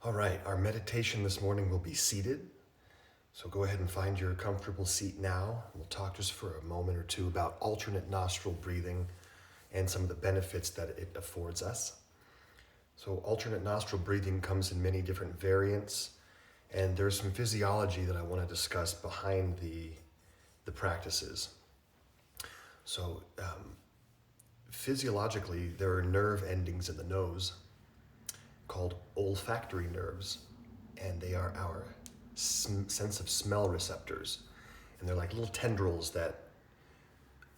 All right, our meditation this morning will be seated. So go ahead and find your comfortable seat now. We'll talk just for a moment or two about alternate nostril breathing and some of the benefits that it affords us. So alternate nostril breathing comes in many different variants, and there's some physiology that I want to discuss behind the practices. So physiologically, there are nerve endings in the nose called olfactory nerves, and they are our sense of smell receptors. And they're like little tendrils that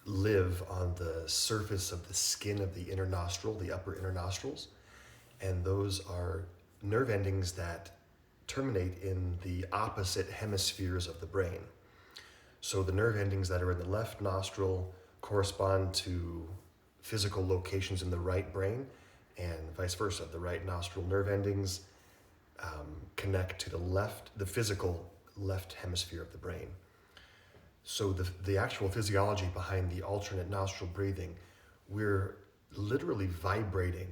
live on the surface of the skin of the inner nostril, the upper inner nostrils. And those are nerve endings that terminate in the opposite hemispheres of the brain. So the nerve endings that are in the left nostril correspond to physical locations in the right brain, and vice versa. The right nostril nerve endings connect to the physical left hemisphere of the brain. So the actual physiology behind the alternate nostril breathing, we're literally vibrating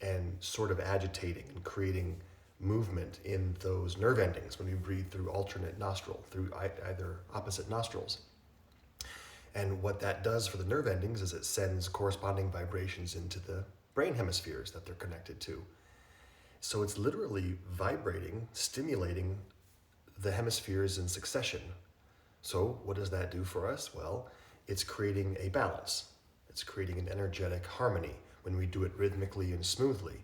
and sort of agitating and creating movement in those nerve endings when we breathe through alternate nostril, through either opposite nostrils. And what that does for the nerve endings is it sends corresponding vibrations into the brain hemispheres that they're connected to. So it's literally vibrating, stimulating the hemispheres in succession. So what does that do for us? Well, it's creating a balance. It's creating an energetic harmony when we do it rhythmically and smoothly.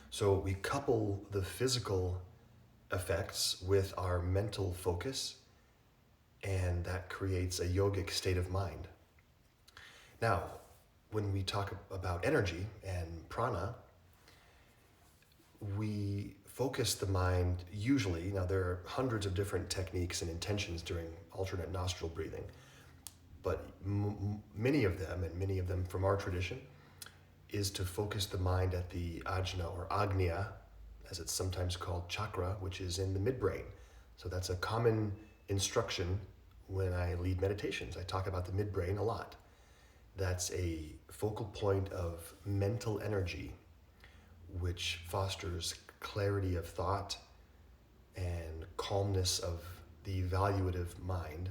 So we couple the physical effects with our mental focus, and that creates a yogic state of mind. Now, when we talk about energy and prana, we focus the mind usually. Now, there are hundreds of different techniques and intentions during alternate nostril breathing, but many of them from our tradition, is to focus the mind at the ajna or agnya, as it's sometimes called, chakra, which is in the midbrain. So that's a common instruction when I lead meditations. I talk about the midbrain a lot. That's a focal point of mental energy, which fosters clarity of thought and calmness of the evaluative mind,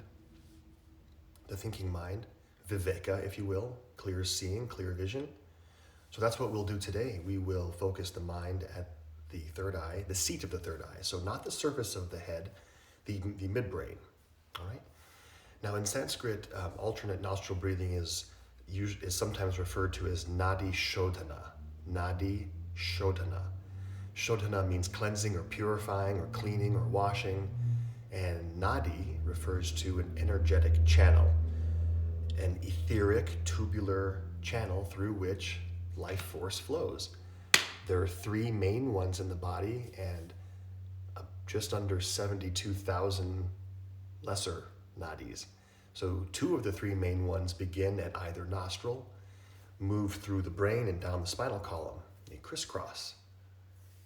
the thinking mind, viveka, if you will, clear seeing, clear vision. So that's what we'll do today. We will focus the mind at the third eye, the seat of the third eye. So not the surface of the head, the midbrain. All right. Now in Sanskrit, alternate nostril breathing is sometimes referred to as nadi shodhana. Nadi shodhana. Shodhana means cleansing or purifying or cleaning or washing, and nadi refers to an energetic channel, an etheric tubular channel through which life force flows. There are three main ones in the body and just under 72,000 lesser nadis. So two of the three main ones begin at either nostril, move through the brain and down the spinal column. They crisscross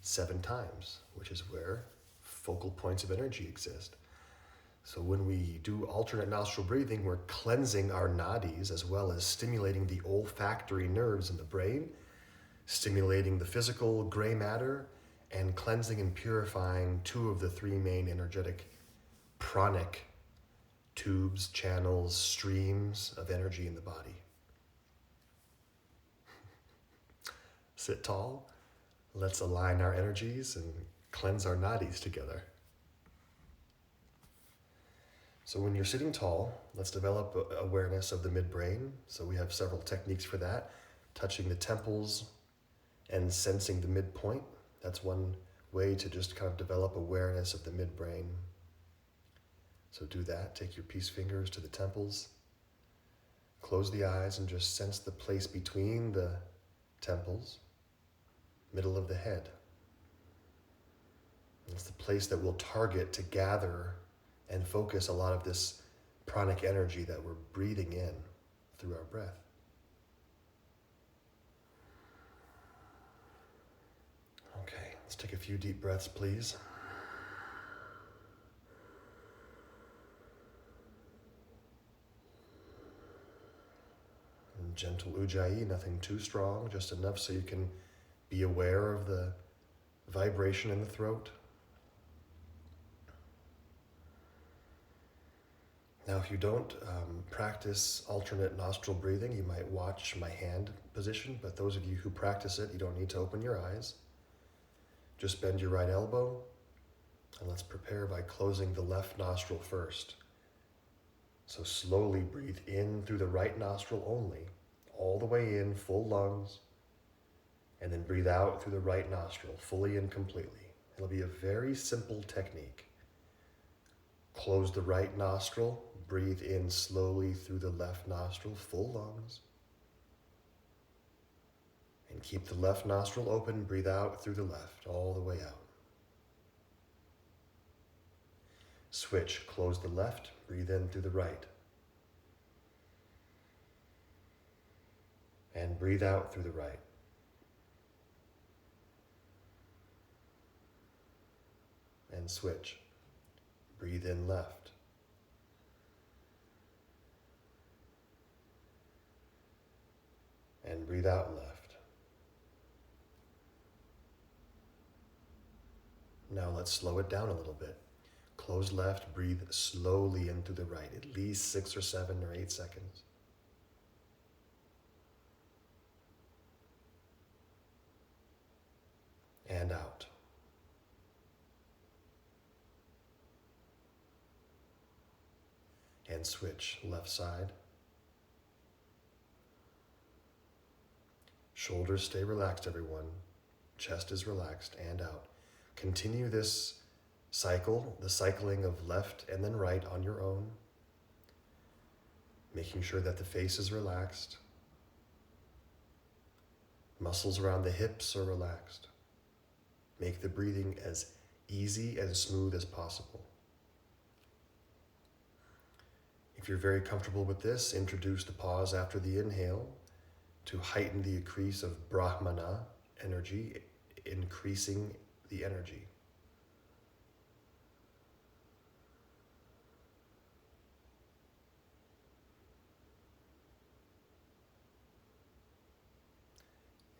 7 times, which is where focal points of energy exist. So when we do alternate nostril breathing, we're cleansing our nadis as well as stimulating the olfactory nerves in the brain, stimulating the physical gray matter, and cleansing and purifying 2 of the 3 main energetic pranic tubes, channels, streams of energy in the body. Sit tall. Let's align our energies and cleanse our nadis together. So when you're sitting tall, let's develop awareness of the midbrain. So we have several techniques for that. Touching the temples and sensing the midpoint. That's one way to just kind of develop awareness of the midbrain. So do that. Take your peace fingers to the temples. Close the eyes and just sense the place between the temples, middle of the head. It's the place that we'll target to gather and focus a lot of this pranic energy that we're breathing in through our breath. Okay, let's take a few deep breaths, please. And gentle ujjayi, nothing too strong, just enough so you can be aware of the vibration in the throat. Now, if you don't practice alternate nostril breathing, you might watch my hand position, but those of you who practice it, you don't need to open your eyes. Just bend your right elbow, and let's prepare by closing the left nostril first. So slowly breathe in through the right nostril only, all the way in, full lungs, and then breathe out through the right nostril, fully and completely. It'll be a very simple technique. Close the right nostril, breathe in slowly through the left nostril, full lungs. And keep the left nostril open, breathe out through the left, all the way out. Switch, close the left, breathe in through the right. And breathe out through the right. And switch. Breathe in left. And breathe out left. Now let's slow it down a little bit. Close left, breathe slowly in through the right, at least 6 or 7 or 8 seconds. And out. And switch, left side. Shoulders stay relaxed, everyone. Chest is relaxed, and out. Continue this cycle, the cycling of left and then right on your own, making sure that the face is relaxed. Muscles around the hips are relaxed. Make the breathing as easy and smooth as possible. If you're very comfortable with this, introduce the pause after the inhale to heighten the increase of Brahmana energy, increasing the energy.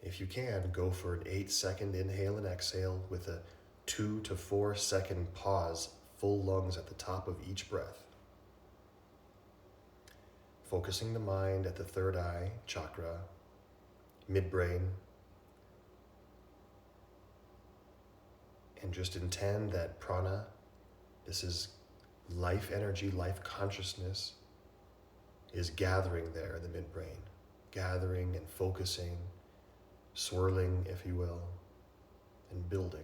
If you can, go for an 8-second inhale and exhale with a 2 to 4 second pause, full lungs at the top of each breath. Focusing the mind at the third eye chakra, midbrain, and just intend that prana, this is life energy, life consciousness, is gathering there in the midbrain, gathering and focusing, swirling, if you will, and building.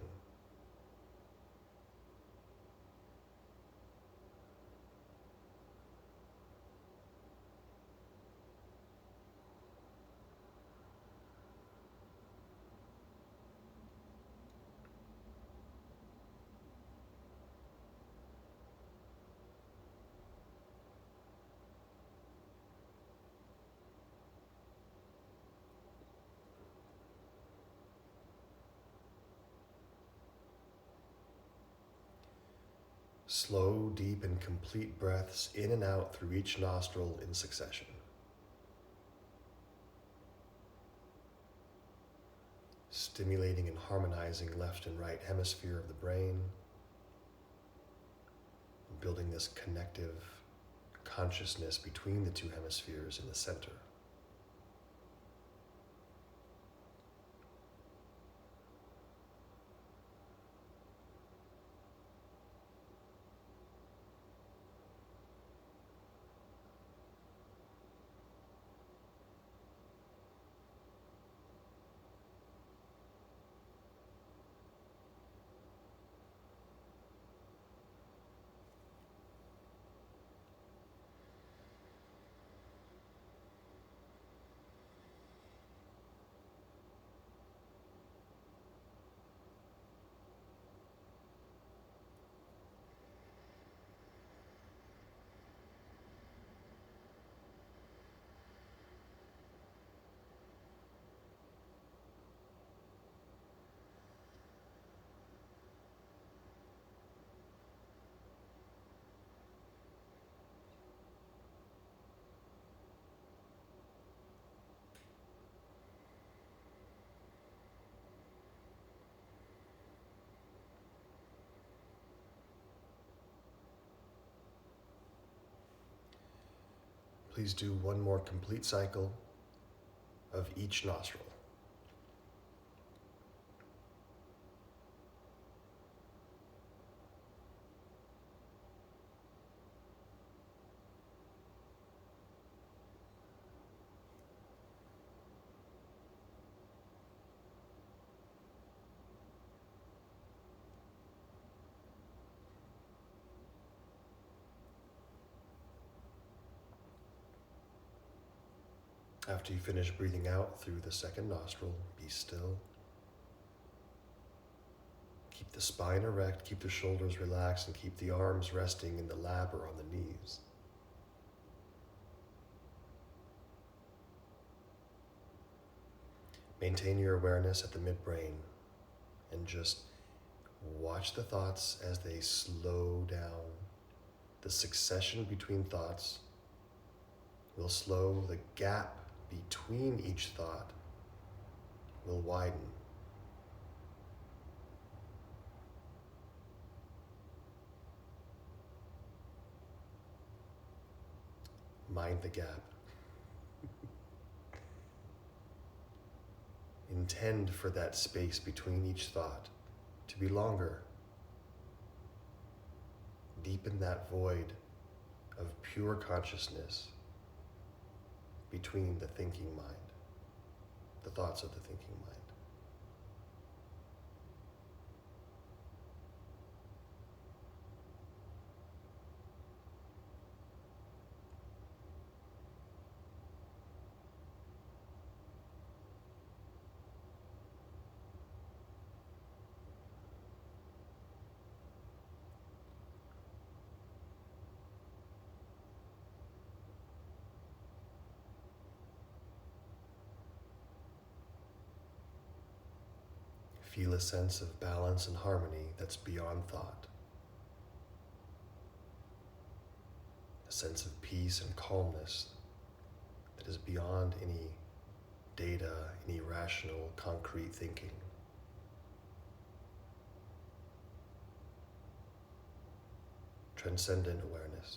Slow, deep, and complete breaths in and out through each nostril in succession. Stimulating and harmonizing left and right hemisphere of the brain, building this connective consciousness between the two hemispheres in the center. please do one more complete cycle of each nostril. After you finish breathing out through the second nostril, be still. Keep the spine erect, keep the shoulders relaxed, and keep the arms resting in the lap or on the knees. Maintain your awareness at the midbrain and just watch the thoughts as they slow down. The succession between thoughts will slow. The gap between each thought will widen. Mind the gap. Intend for that space between each thought to be longer. Deepen that void of pure consciousness between the thinking mind, the thoughts of the thinking mind. Feel a sense of balance and harmony that's beyond thought. A sense of peace and calmness that is beyond any data, any rational, concrete thinking. Transcendent awareness.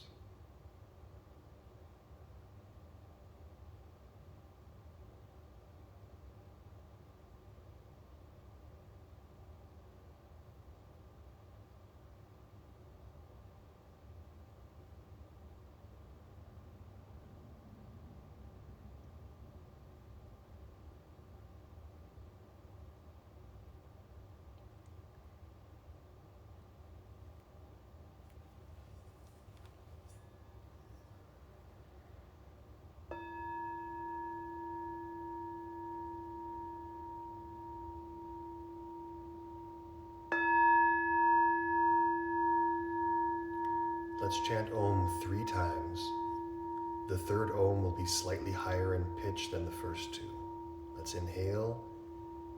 Let's chant Om 3 times. The third Om will be slightly higher in pitch than the first two. Let's inhale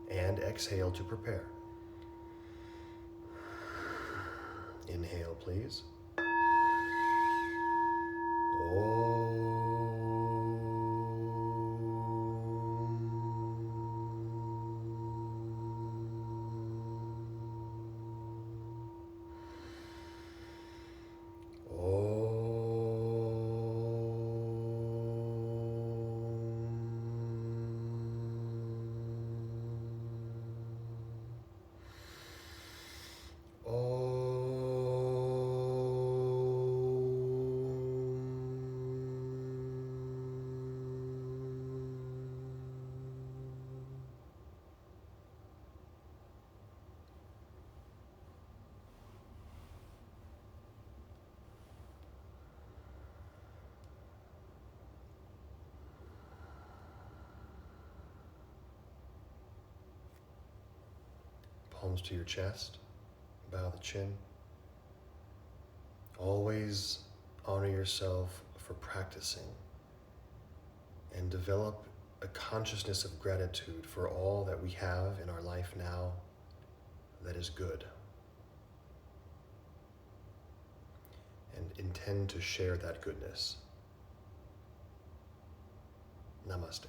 and exhale to prepare. Inhale, please. Palms to your chest, bow the chin. Always honor yourself for practicing and develop a consciousness of gratitude for all that we have in our life now that is good. And intend to share that goodness. Namaste.